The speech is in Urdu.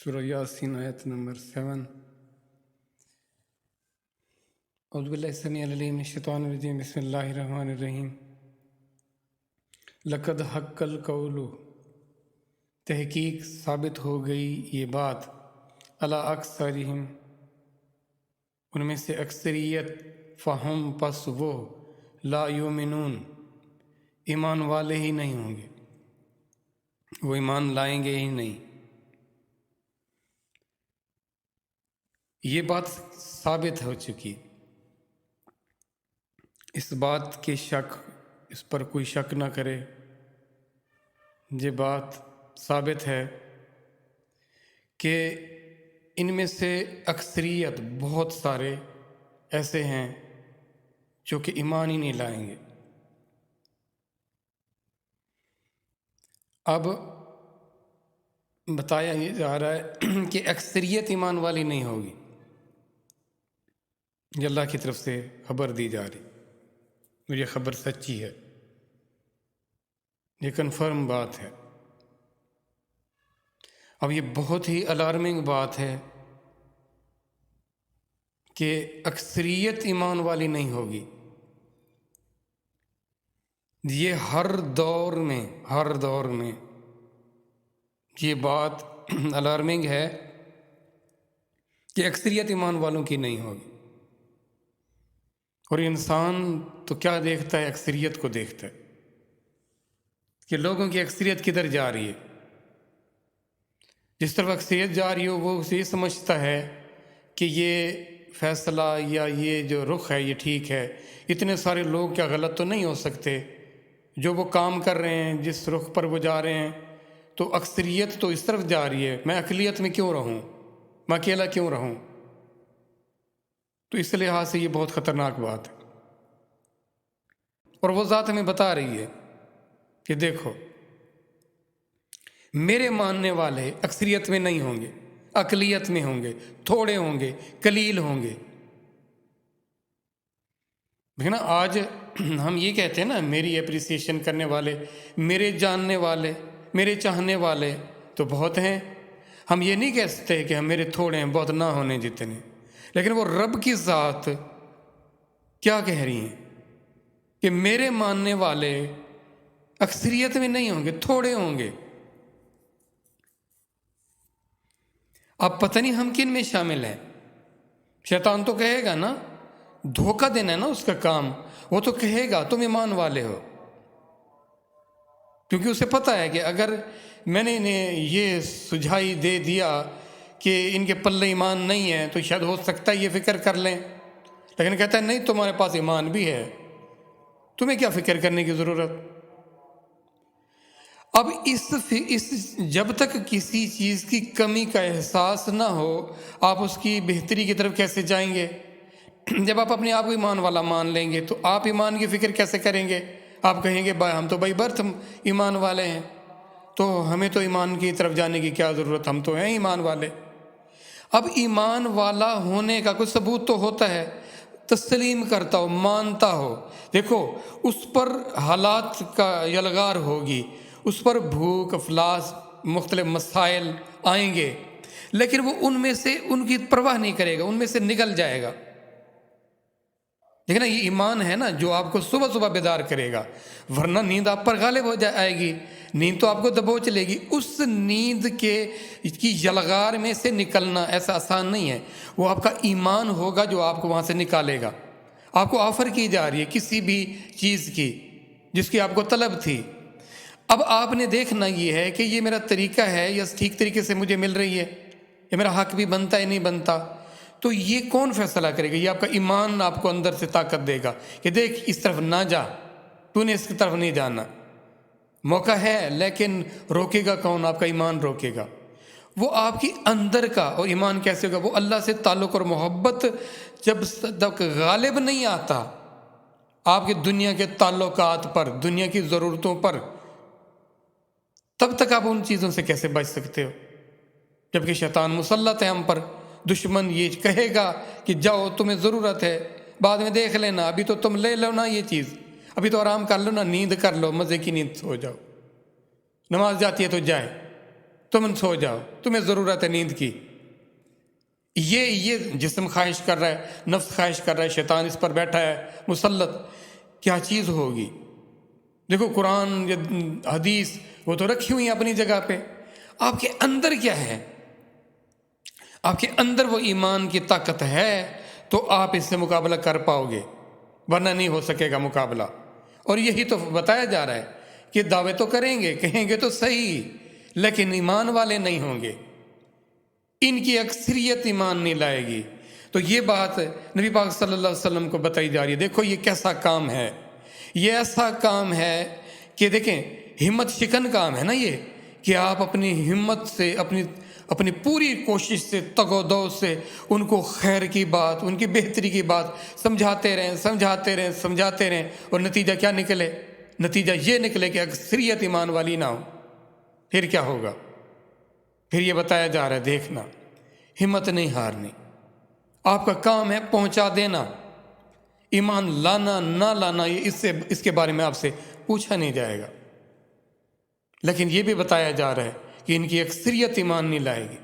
سورہ یاسین آیت نمبر 7۔ اعوذ باللہ السمیع العلیم من الشیطان الرجیم، بسم اللہ الرحمن الرحیم۔ لقد حق القول، تحقیق ثابت ہو گئی یہ بات، علی اکثرہم، ان میں سے اکثریت، فہم پس وہ، لا یؤمنون، ایمان والے ہی نہیں ہوں گے، وہ ایمان لائیں گے ہی نہیں۔ یہ بات ثابت ہو چکی، اس بات کے شک، اس پر کوئی شک نہ کرے، یہ بات ثابت ہے کہ ان میں سے اکثریت، بہت سارے ایسے ہیں جو کہ ایمان ہی نہیں لائیں گے۔ اب بتایا یہ جا رہا ہے کہ اکثریت ایمان والی نہیں ہوگی، یہ اللہ کی طرف سے خبر دی جا رہی، اور یہ خبر سچی ہے، یہ کنفرم بات ہے۔ اب یہ بہت ہی الارمنگ بات ہے کہ اکثریت ایمان والی نہیں ہوگی۔ یہ ہر دور میں یہ بات الارمنگ ہے کہ اکثریت ایمان والوں کی نہیں ہوگی۔ اور انسان تو کیا دیکھتا ہے؟ اکثریت کو دیکھتا ہے کہ لوگوں کی اکثریت کدھر جا رہی ہے۔ جس طرف اکثریت جا رہی ہو وہ یہ سمجھتا ہے کہ یہ فیصلہ یا یہ جو رخ ہے یہ ٹھیک ہے، اتنے سارے لوگ کیا غلط تو نہیں ہو سکتے، جو وہ کام کر رہے ہیں، جس رخ پر وہ جا رہے ہیں، تو اکثریت تو اس طرف جا رہی ہے، میں اقلیت میں کیوں رہوں، میں اکیلا کیوں رہوں؟ تو اس لحاظ سے یہ بہت خطرناک بات ہے۔ اور وہ ذات ہمیں بتا رہی ہے کہ دیکھو، میرے ماننے والے اکثریت میں نہیں ہوں گے، اقلیت میں ہوں گے، تھوڑے ہوں گے، قلیل ہوں گے۔ نا آج ہم یہ کہتے ہیں نا، میری اپریسیشن کرنے والے، میرے جاننے والے، میرے چاہنے والے تو بہت ہیں۔ ہم یہ نہیں کہتے کہ ہم میرے تھوڑے ہیں، بہت نہ ہونے جتنے، لیکن وہ رب کی ذات کیا کہہ رہی ہیں کہ میرے ماننے والے اکثریت میں نہیں ہوں گے، تھوڑے ہوں گے۔ اب پتہ نہیں ہم کن میں شامل ہیں۔ شیطان تو کہے گا نا، دھوکہ دینا ہے نا اس کا کام، وہ تو کہے گا تم ایمان والے ہو، کیونکہ اسے پتہ ہے کہ اگر میں نے انہیں یہ سجھائی دے دیا کہ ان کے پلے ایمان نہیں ہے تو شاید ہو سکتا ہے یہ فکر کر لیں، لیکن کہتا ہے نہیں، تمہارے پاس ایمان بھی ہے، تمہیں کیا فکر کرنے کی ضرورت۔ اب جب تک کسی چیز کی کمی کا احساس نہ ہو، آپ اس کی بہتری کی طرف کیسے جائیں گے؟ جب آپ اپنے آپ کو ایمان والا مان لیں گے تو آپ ایمان کی فکر کیسے کریں گے؟ آپ کہیں گے ہم تو بائی برتھ ایمان والے ہیں، تو ہمیں تو ایمان کی طرف جانے کی کیا ضرورت، ہم تو ہیں ایمان والے۔ اب ایمان والا ہونے کا کوئی ثبوت تو ہوتا ہے، تسلیم کرتا ہو، مانتا ہو۔ دیکھو، اس پر حالات کا یلغار ہوگی، اس پر بھوک، افلاس، مختلف مسائل آئیں گے، لیکن وہ ان میں سے ان کی پرواہ نہیں کرے گا، ان میں سے نکل جائے گا۔ لیکن یہ ایمان ہے نا جو آپ کو صبح صبح بیدار کرے گا، ورنہ نیند آپ پر غالب ہو آئے گی، نیند تو آپ کو دبوچ لے گی۔ اس نیند کی یلغار میں سے نکلنا ایسا آسان نہیں ہے، وہ آپ کا ایمان ہوگا جو آپ کو وہاں سے نکالے گا۔ آپ کو آفر کی جا رہی ہے کسی بھی چیز کی جس کی آپ کو طلب تھی، اب آپ نے دیکھنا یہ ہے کہ یہ میرا طریقہ ہے یا ٹھیک طریقے سے مجھے مل رہی ہے، یہ میرا حق بھی بنتا ہے نہیں بنتا۔ تو یہ کون فیصلہ کرے گا؟ یہ آپ کا ایمان آپ کو اندر سے طاقت دے گا کہ دیکھ اس طرف نہ جا، تو نے اس کی طرف نہیں جانا، موقع ہے لیکن روکے گا کون؟ آپ کا ایمان روکے گا۔ وہ آپ کی اندر کا، اور ایمان کیسے ہوگا؟ وہ اللہ سے تعلق اور محبت جب تک غالب نہیں آتا آپ کے دنیا کے تعلقات پر، دنیا کی ضرورتوں پر، تب تک آپ ان چیزوں سے کیسے بچ سکتے ہو؟ جبکہ شیطان مسلط ہے ہم پر، دشمن یہ کہے گا کہ جاؤ تمہیں ضرورت ہے، بعد میں دیکھ لینا، ابھی تو تم لے لو نا یہ چیز، ابھی تو آرام کر لو نا، نیند کر لو، مزے کی نیند سو جاؤ، نماز جاتی ہے تو جائے، تم سو جاؤ، تمہیں ضرورت ہے نیند کی۔ یہ جسم خواہش کر رہا ہے، نفس خواہش کر رہا ہے، شیطان اس پر بیٹھا ہے مسلط، کیا چیز ہوگی؟ دیکھو قرآن یا حدیث وہ تو رکھی ہوئی ہیں اپنی جگہ پہ، آپ کے اندر کیا ہے؟ آپ کے اندر وہ ایمان کی طاقت ہے تو آپ اس سے مقابلہ کر پاؤ گے، ورنہ نہیں ہو سکے گا مقابلہ۔ اور یہی تو بتایا جا رہا ہے کہ دعوے تو کریں گے، کہیں گے تو صحیح، لیکن ایمان والے نہیں ہوں گے، ان کی اکثریت ایمان نہیں لائے گی۔ تو یہ بات نبی پاک صلی اللہ علیہ وسلم کو بتائی جا رہی ہے۔ دیکھو یہ کیسا کام ہے، یہ ایسا کام ہے کہ دیکھیں ہمت شکن کام ہے نا یہ، کہ آپ اپنی ہمت سے، اپنی پوری کوشش سے، تگ و دو سے ان کو خیر کی بات، ان کی بہتری کی بات سمجھاتے رہیں، اور نتیجہ کیا نکلے؟ نتیجہ یہ نکلے کہ اکثریت ایمان والی نہ ہو، پھر کیا ہوگا؟ پھر یہ بتایا جا رہا ہے دیکھنا، ہمت نہیں ہارنی، آپ کا کام ہے پہنچا دینا، ایمان لانا نہ لانا اس کے بارے میں آپ سے پوچھا نہیں جائے گا، لیکن یہ بھی بتایا جا رہا ہے کہ ان کی اکثریت ایمان نہیں لائے گی۔